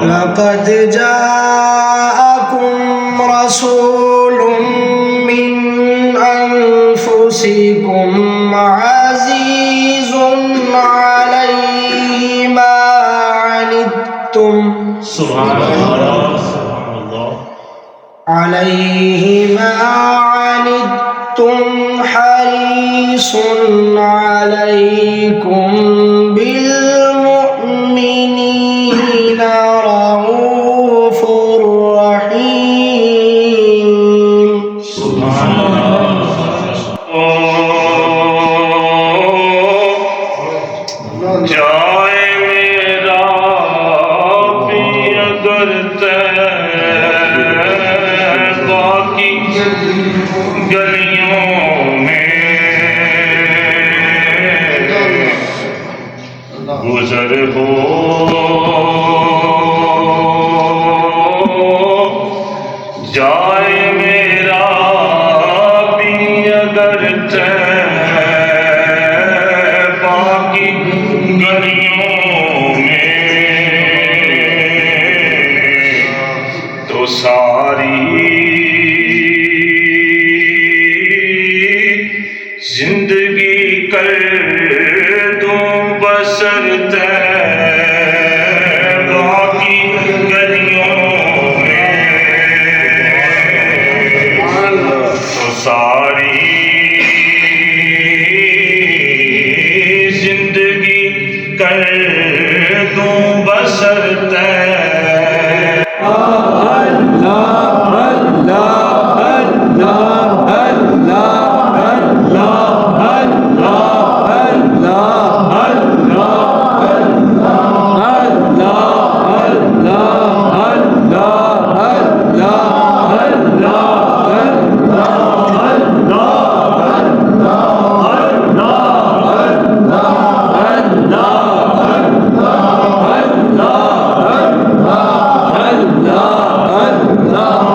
لقد جاءكم رسول من أنفسكم عزيز عليه ما عنتم عليه ما عنتم حريص عليكم بالمؤمنين رؤوف رحيم. جائے میرا بھی اگر باقی گلیوں میں گزر ہو جائے میرا بھی اگر باقی گلیوں میں تو ساری زندگی کر دوں بسر باقی گلیوں میں تو ساری زندگی کر دوں بسر اللہ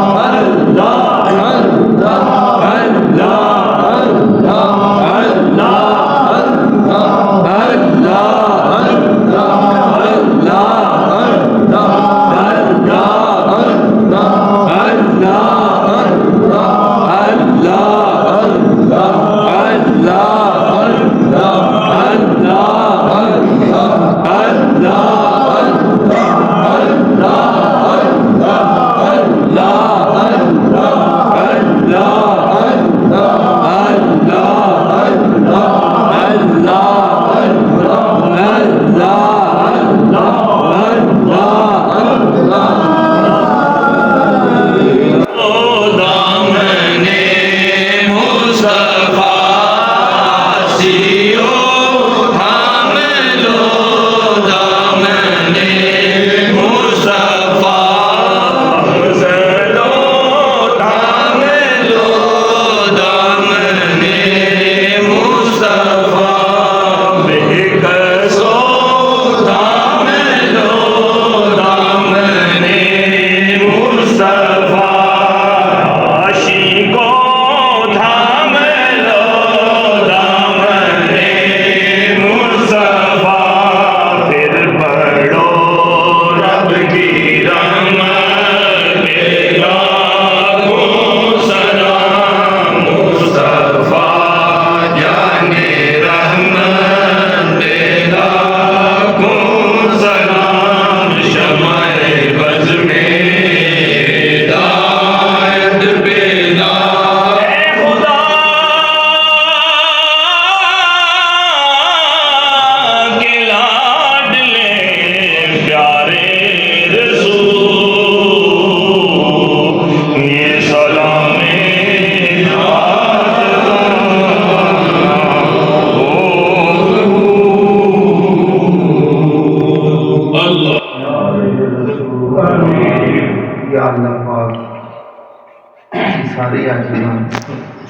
سارے عاجزان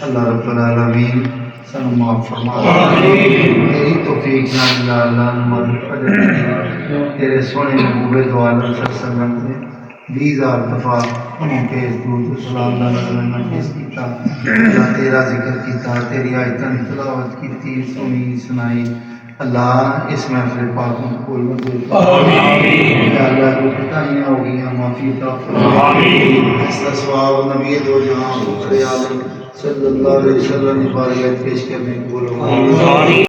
اللہ رب العالمین سانو معاف فرما تیری توفیق نال یا اللہ نماز تیرے سونے محبوب دو عالم صلی اللہ علیہ وسلم نے 20,000 دفعہ انہیں کے درود و سلام اللہ پیش کیتا اللہ تیرا ذکر کیتا تیری آیتاں تلاوت کیتی سنی سنائی اللہ اس محفل پاک کو قبول منظور آمین یا اللہ کو خطائیاں ہو گئیاں معافی عطا فرما آمین اس کا ثواب نبی دو جہاں صلی اللہ علیہ وسلم نے بارگاہ پیش کرنے قبول ہو آمین